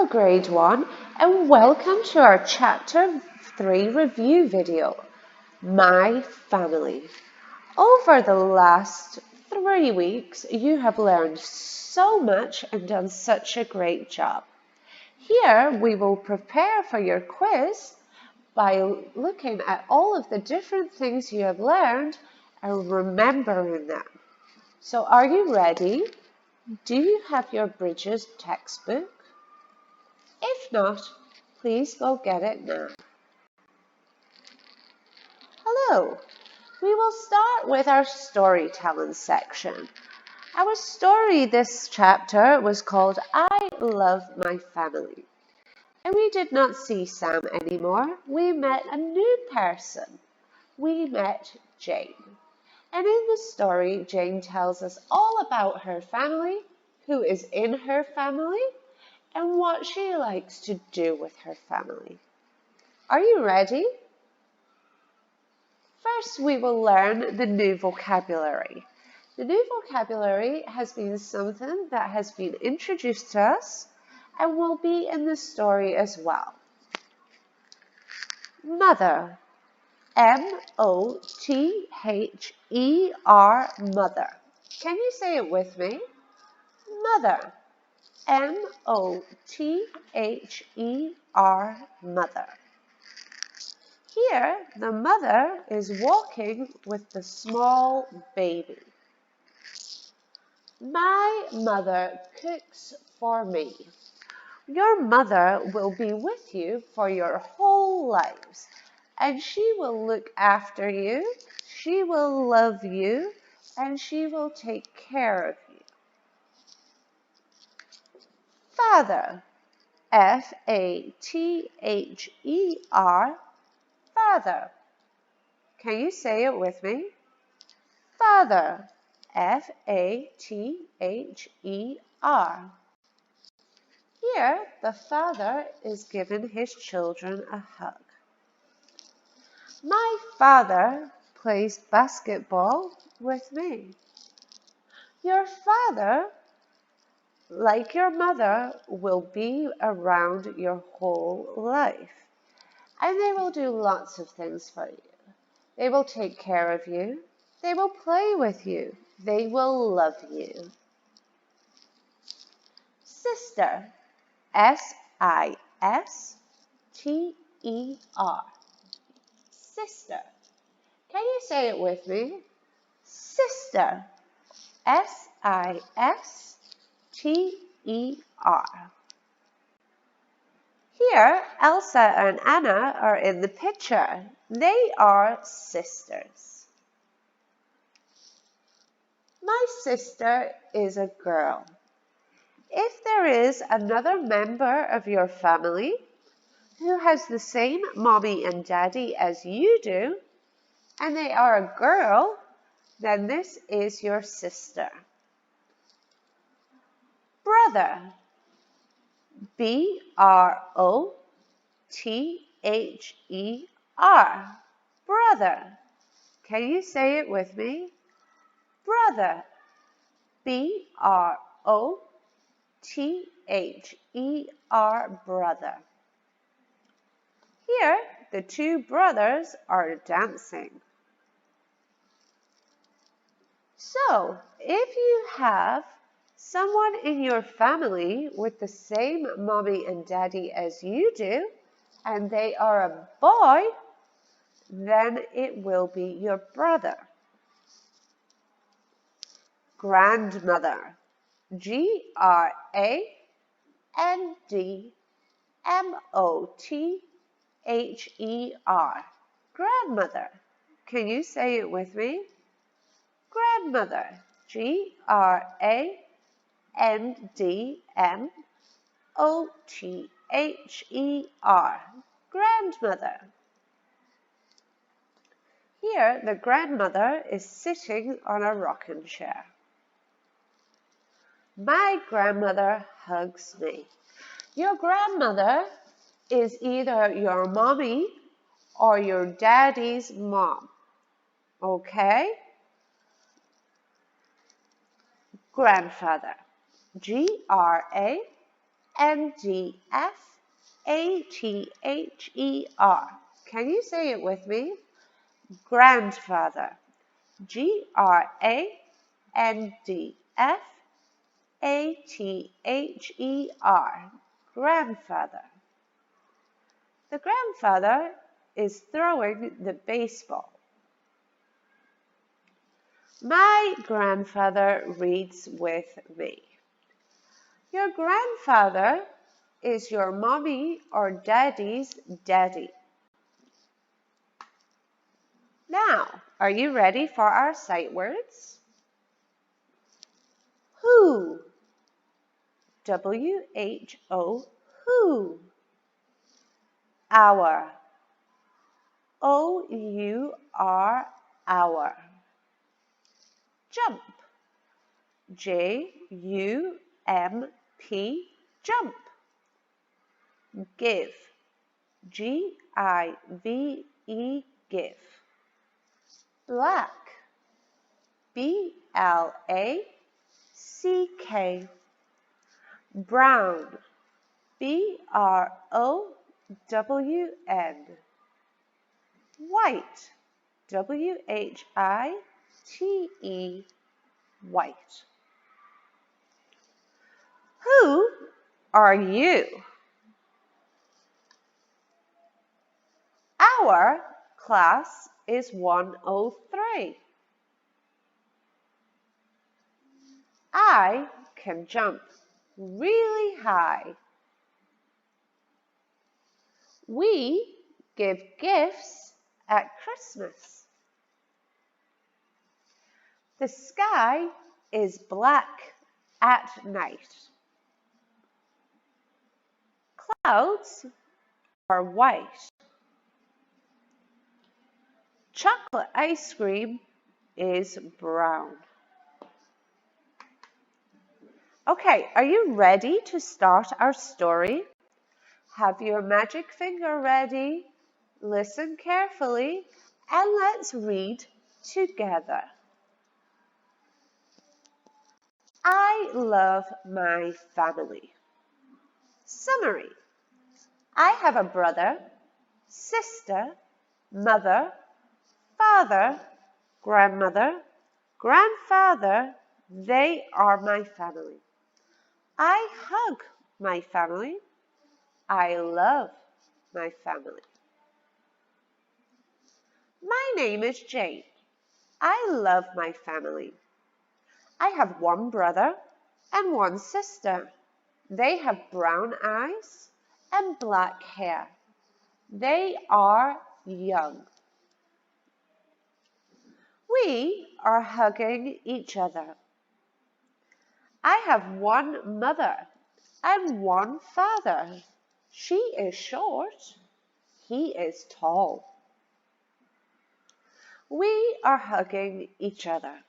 Grade 1 and welcome to our Chapter 3 review video, My Family. Over the last 3 weeks, you have learned so much and done such a great job. Here we will prepare for your quiz by looking at all of the different things you have learned and remembering them. So are you ready? Do you have your Bridges textbook? If not, please go get it now. Hello! We will start with our storytelling section. Our story this chapter was called I Love My Family. And we did not see Sam anymore. We met a new person. We met Jane. And in the story, Jane tells us all about her family, who is in her family, and what she likes to do with her family. Are you ready? First, we will learn the new vocabulary. The new vocabulary has been something that has been introduced to us and will be in the story as well. Mother, M-O-T-H-E-R, mother. Can you say it with me? Mother, M-O-T-H-E-R, mother. Here, the mother is walking with the small baby. My mother cooks for me. Your mother will be with you for your whole lives, and she will look after you, she will love you, and she will take care of you. Father, F-A-T-H-E-R, father. Can you say it with me? Father, F-A-T-H-E-R. Here, the father is giving his children a hug. My father plays basketball with me. Your father, like your mother, will be around your whole life. And they will do lots of things for you. They will take care of you. They will play with you. They will love you. Sister, S-I-S-T-E-R. Sister. Can you say it with me? Sister, S-I-S-T-E-R. Here, Elsa and Anna are in the picture. They are sisters. My sister is a girl. If there is another member of your family who has the same mommy and daddy as you do, and they are a girl, then this is your sister. Brother, B-R-O-T-H-E-R, brother. Can you say it with me? Brother, B-R-O-T-H-E-R, brother. Here, the two brothers are dancing. So, if you have someone in your family with the same mommy and daddy as you do, and they are a boy, then it will be your brother. Grandmother, G-R-A-N-D-M-O-T-H-E-R, grandmother. Can you say it with me? Grandmother, G-R-A-N-D-M-O-T-H-E-R, grandmother. Here, the grandmother is sitting on a rocking chair. My grandmother hugs me. Your grandmother is either your mommy or your daddy's mom. Okay? Grandfather, G-R-A-N-D-F-A-T-H-E-R, Grandfather. Can you say it with me? Grandfather. Grandfather. Grandfather. The grandfather is throwing the baseball. My grandfather reads with me. Your grandfather is your mommy or daddy's daddy. Now, are you ready for our sight words? Who? W-H-O, who? Our. O-U-R, our. Jump. J-U-M-P, jump. Give. G-I-V-E, give. Black. B-L-A-C-K. Brown. B-R-O-W-N. White. W-H-I-T-E, white. Who are you? Our class is 103. I can jump really high. We give gifts at Christmas. The sky is black at night. Clouds are white. Chocolate ice cream is brown. Okay, are you ready to start our story? Have your magic finger ready? Listen carefully and let's read together. I love my family. Summary. I have a brother, sister, mother, father, grandmother, grandfather. They are my family. I hug my family. I love my family. My name is Jane. I love my family. I have one brother and one sister. They have brown eyes and black hair. They are young. We are hugging each other. I have one mother and one father. She is short. He is tall. We are hugging each other.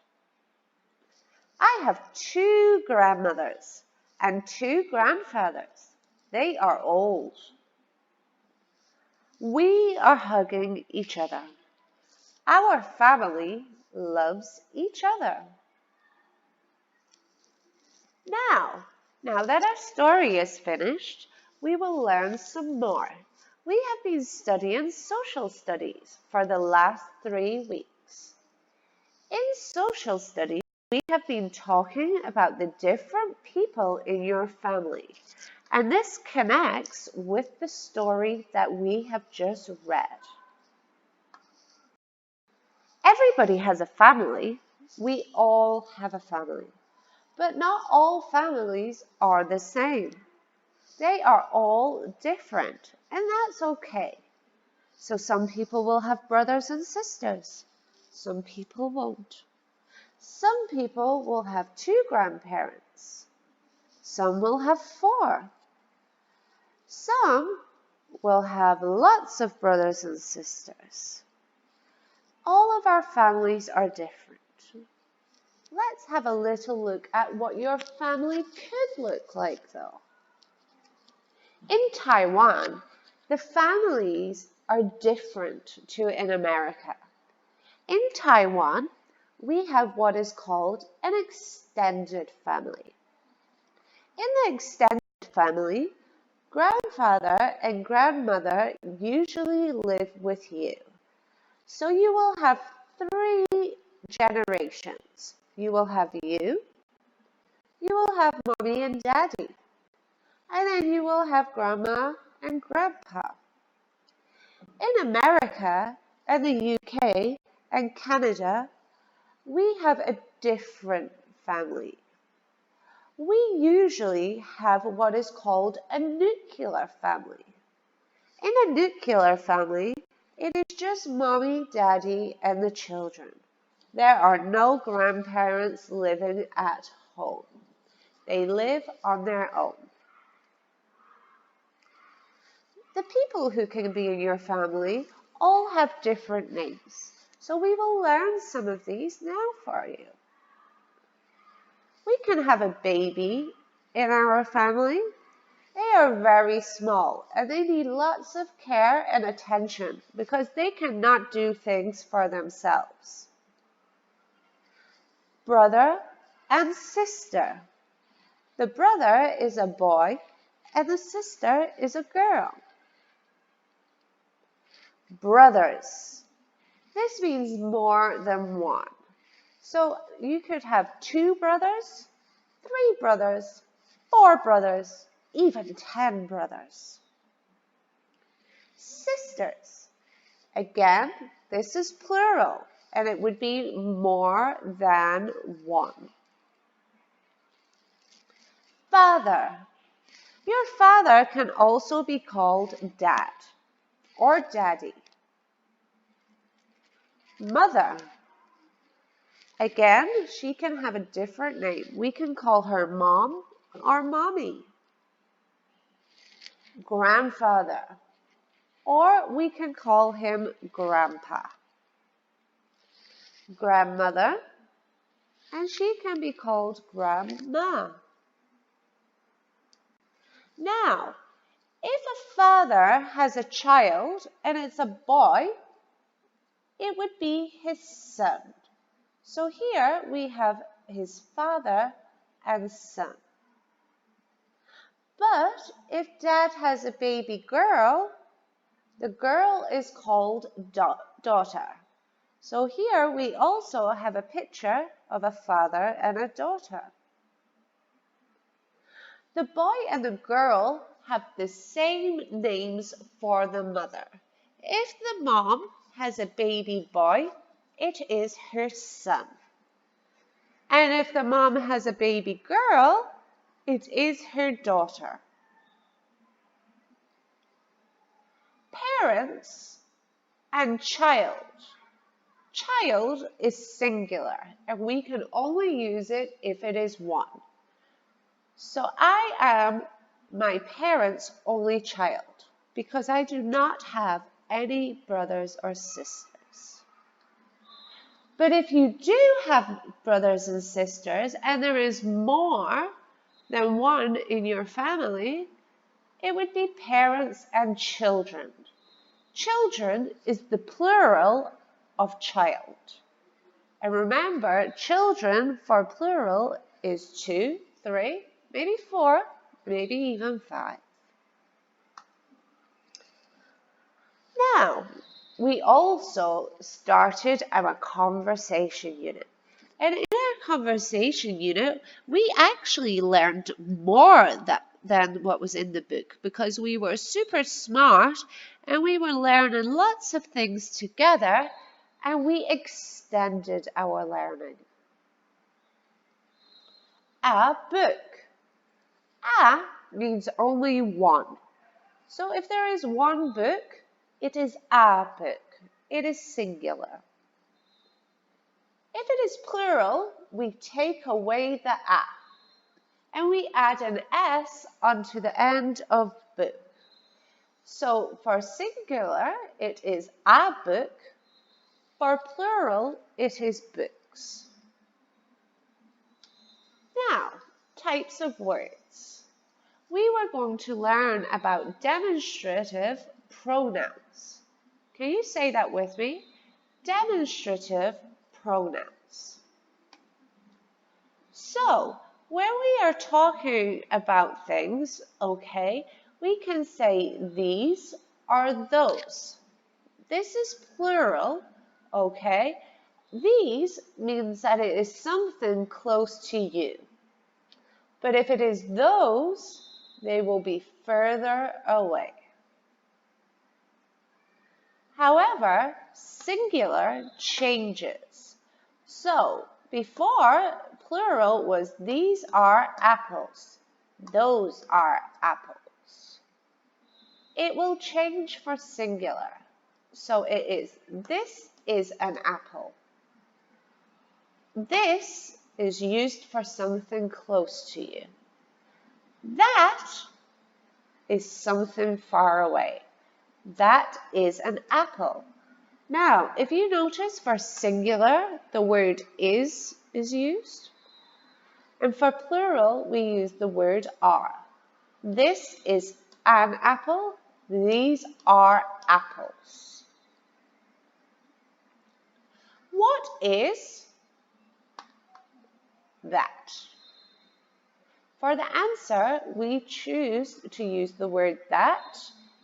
I have two grandmothers and two grandfathers. They are old. We are hugging each other. Our family loves each other. Now that our story is finished, we will learn some more. We have been studying social studies for the last 3 weeks. In social studies, we have been talking about the different people in your family, and this connects with the story that we have just read. Everybody has a family. We all have a family. But not all families are the same. They are all different, and that's okay. So some people will have brothers and sisters. Some people won't. Some people will have 2 grandparents. Some will have 4. Some will have lots of brothers and sisters. All of our families are different. Let's have a little look at what your family could look like though. In Taiwan, the families are different to in America. In Taiwan, we have what is called an extended family. In the extended family, grandfather and grandmother usually live with you. So you will have 3 generations. You will have you will have mommy and daddy, and then you will have grandma and grandpa. In America and the UK and Canada, we have a different family. We usually have what is called a nuclear family. In a nuclear family, it is just mommy, daddy, and the children. There are no grandparents living at home. They live on their own. The people who can be in your family all have different names. So we will learn some of these now for you. We can have a baby in our family. They are very small and they need lots of care and attention because they cannot do things for themselves. Brother and sister. The brother is a boy and the sister is a girl. Brothers. This means more than one. So you could have 2 brothers, 3 brothers, 4 brothers, even 10 brothers. Sisters. Again, this is plural, and it would be more than one. Father. Your father can also be called dad or daddy. Mother. Again, she can have a different name. We can call her mom or mommy. Grandfather. Or we can call him grandpa. Grandmother. And she can be called grandma. Now, if a father has a child and it's a boy, it would be his son. So here we have his father and son. But if dad has a baby girl, the girl is called daughter. So here we also have a picture of a father and a daughter. The boy and the girl have the same names for the mother. If the mom has a baby boy, it is her son. And if the mom has a baby girl, it is her daughter. Parents and child. Child is singular, and we can only use it if it is one. So I am my parents' only child because I do not have any brothers or sisters. But if you do have brothers and sisters and there is more than one in your family, it would be parents and children. Children is the plural of child. And remember, children for plural is 2, 3, maybe 4, maybe even 5. Now, we also started our conversation unit. And in our conversation unit, we actually learned more than what was in the book because we were super smart and we were learning lots of things together and we extended our learning. A book. A means only one. So if there is one book, it is a book. It is singular. If it is plural, we take away the a and we add an s onto the end of book. So for singular, it is a book. For plural, it is books. Now, types of words. We were going to learn about demonstrative pronouns. Can you say that with me? Demonstrative pronouns. So, When we are talking about things, okay, we can say these or those. This is plural, okay? These means that it is something close to you. But if it is those, they will be further away. However, singular changes. So, before, plural was these are apples. Those are apples. It will change for singular. So it is, this is an apple. This is used for something close to you. That is something far away. That is an apple. Now, if you notice for singular, the word is used. And for plural, we use the word are. This is an apple. These are apples. What is that? For the answer, we choose to use the word that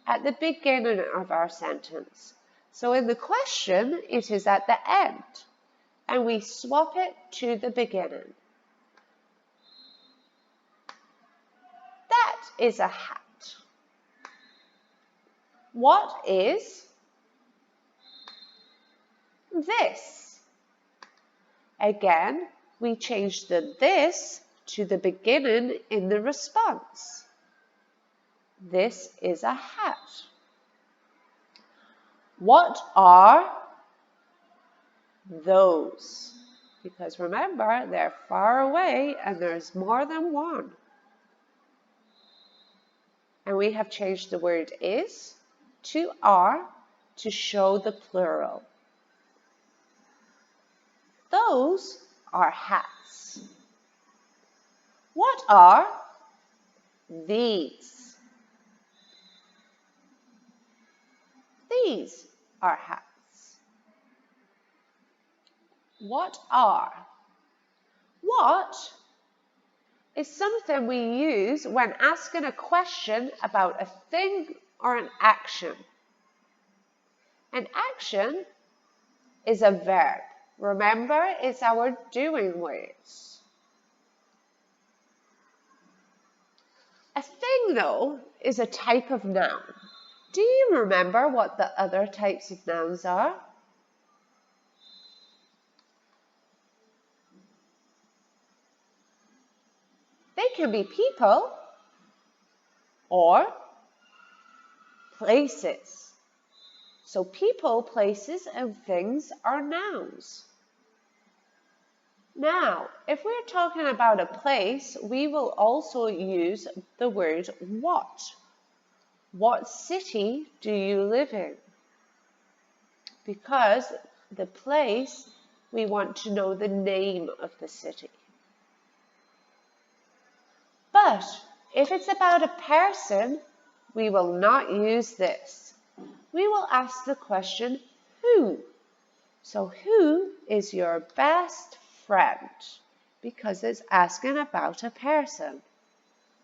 at the beginning of our sentence. So in the question, it is at the end, and we swap it to the beginning. That is a hat. What is this? Again, we change the this to the beginning in the response. This is a hat. What are those? Because remember, they're far away and there's more than one. And we have changed the word is to are to show the plural. Those are hats. What are these? These are hats. What are? What is something we use when asking a question about a thing or an action. An action is a verb. Remember, it's our doing words. A thing, though, is a type of noun. Do you remember what the other types of nouns are? They can be people or places. So people, places, and things are nouns. Now, if we're talking about a place, we will also use the word what. What city do you live in? Because the place, we want to know the name of the city. But if it's about a person, we will not use this. We will ask the question, who? So who is your best friend? Because it's asking about a person.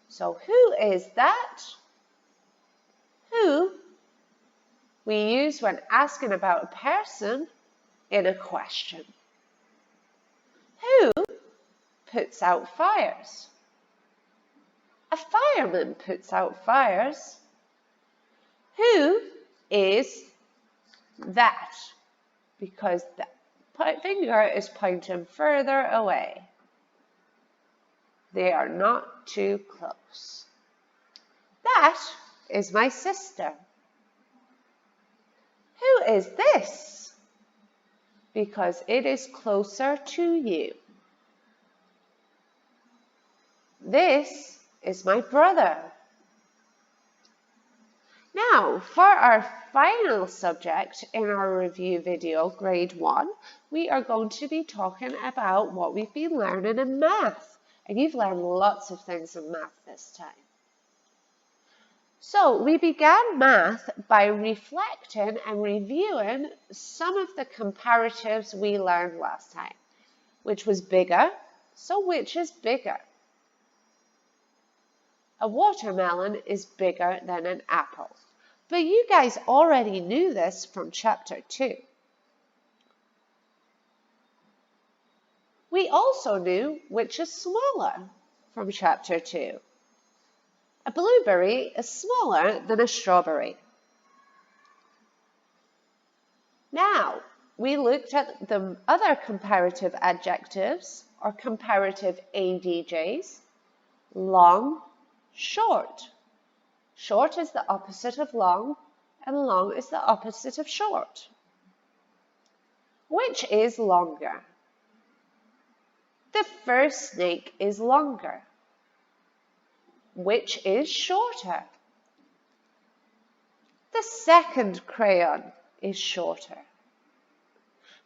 So who is that? Who we use when asking about a person in a question. Who puts out fires? A fireman puts out fires. Who is that? Because the finger is pointing further away. They are not too close. That is my sister. Who is this? Because it is closer to you. This is my brother. Now, for our final subject in our review video, grade 1, we are going to be talking about what we've been learning in math. And you've learned lots of things in math this time. So, we began math by reflecting and reviewing some of the comparatives we learned last time. Which was bigger? So, which is bigger? A watermelon is bigger than an apple. But you guys already knew this from chapter 2. We also knew which is smaller from chapter 2. A blueberry is smaller than a strawberry. Now, we looked at the other comparative adjectives or comparative ADJs. Long, short. Short is the opposite of long, and long is the opposite of short. Which is longer? The first snake is longer. Which is shorter? The second crayon is shorter.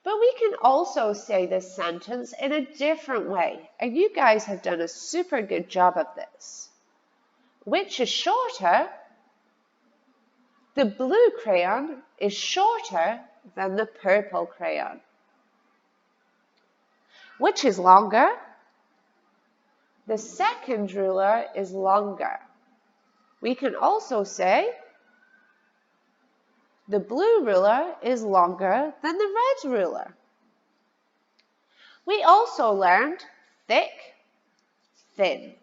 But we can also say this sentence in a different way, and you guys have done a super good job of this. Which is shorter? The blue crayon is shorter than the purple crayon. Which is longer? The second ruler is longer. We can also say the blue ruler is longer than the red ruler. We also learned thick, thin.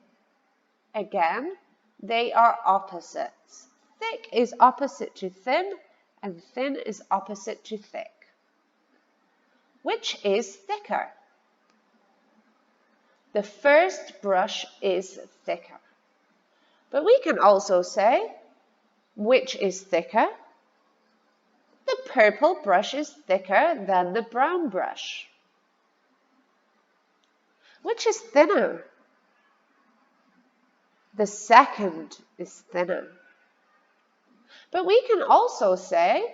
Again, they are opposites. Thick is opposite to thin, and thin is opposite to thick. Which is thicker? The first brush is thicker. But we can also say, which is thicker? The purple brush is thicker than the brown brush. Which is thinner? The second is thinner. But we can also say,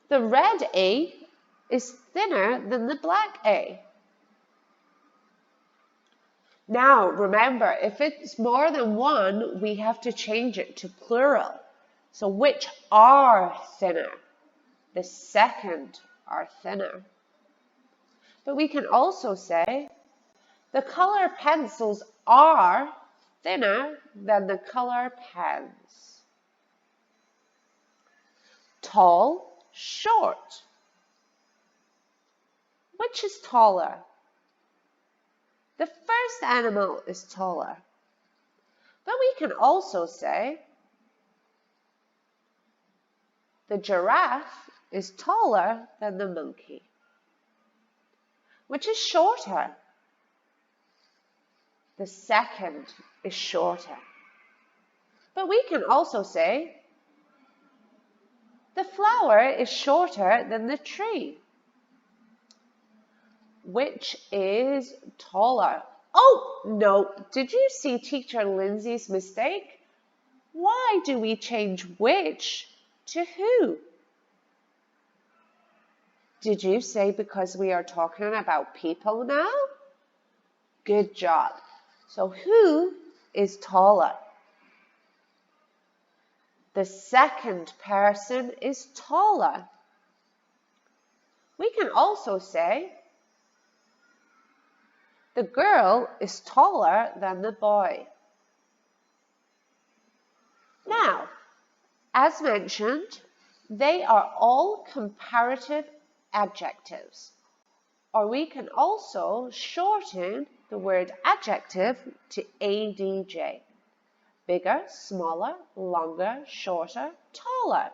the red A is thinner than the black A. Now, remember, if it's more than one, we have to change it to plural. So, which are thinner? The second are thinner. But we can also say, the color pencils are thinner than the color pens. Tall, short. Which is taller? The first animal is taller. But we can also say the giraffe is taller than the monkey. Which is shorter? The second is shorter. But we can also say the flower is shorter than the tree. Which is taller? Oh, no. Did you see Teacher Lindsay's mistake? Why do we change which to who? Did you say because we are talking about people now? Good job. So who is taller? The second person is taller. We can also say the girl is taller than the boy. Now, as mentioned, they are all comparative adjectives. Or we can also shorten the word adjective to ADJ. Bigger, smaller, longer, shorter, taller.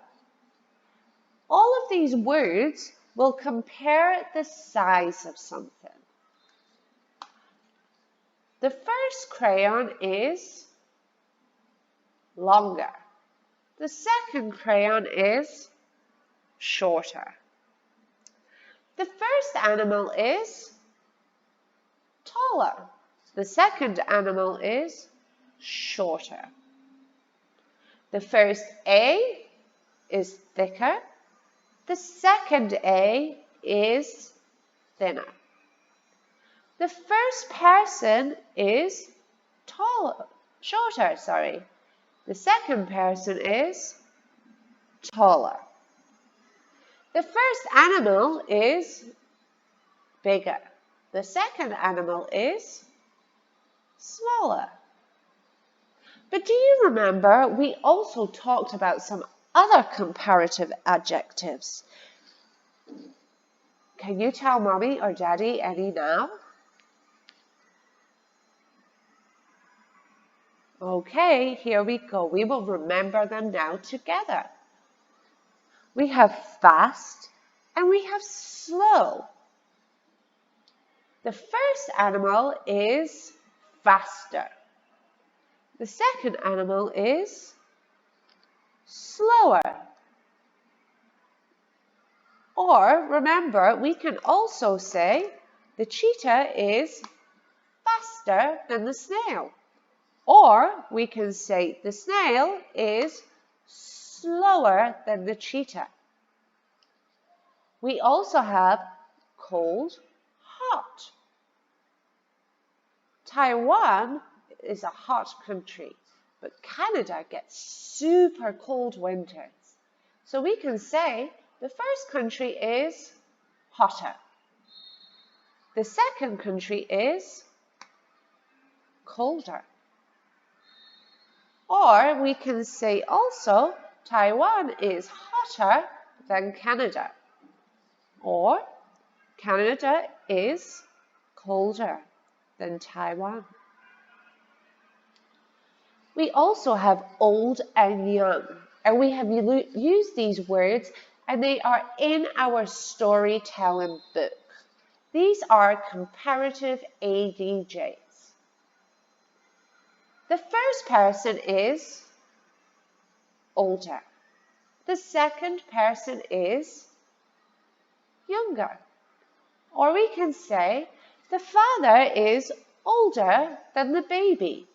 All of these words will compare the size of something. The first crayon is longer. The second crayon is shorter. The first animal is taller. The second animal is shorter. The first A is thicker. The second A is thinner. The first person is shorter. The second person is taller. The first animal is bigger. The second animal is smaller. But do you remember we also talked about some other comparative adjectives? Can you tell Mommy or Daddy any now? Okay, here we go. We will remember them now together. We have fast and we have slow. The first animal is faster. The second animal is slower. Or remember, we can also say the cheetah is faster than the snail. Or we can say the snail is slower than the cheetah. We also have cold, hot. Taiwan is a hot country, but Canada gets super cold winters. So we can say the first country is hotter. The second country is colder. Or we can say also Taiwan is hotter than Canada. Or Canada is colder than Taiwan. We also have old and young, and we have used these words and they are in our storytelling book. These are comparative ADJs. The first person is older. The second person is younger. Or we can say the father is older than the baby.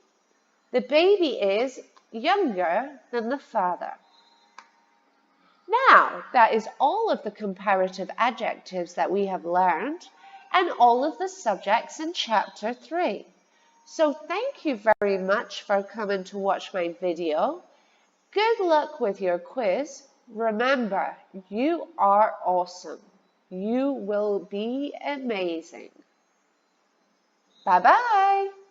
The baby is younger than the father. Now, that is all of the comparative adjectives that we have learned and all of the subjects in Chapter 3. So thank you very much for coming to watch my video. Good luck with your quiz. Remember, you are awesome. You will be amazing. Bye-bye.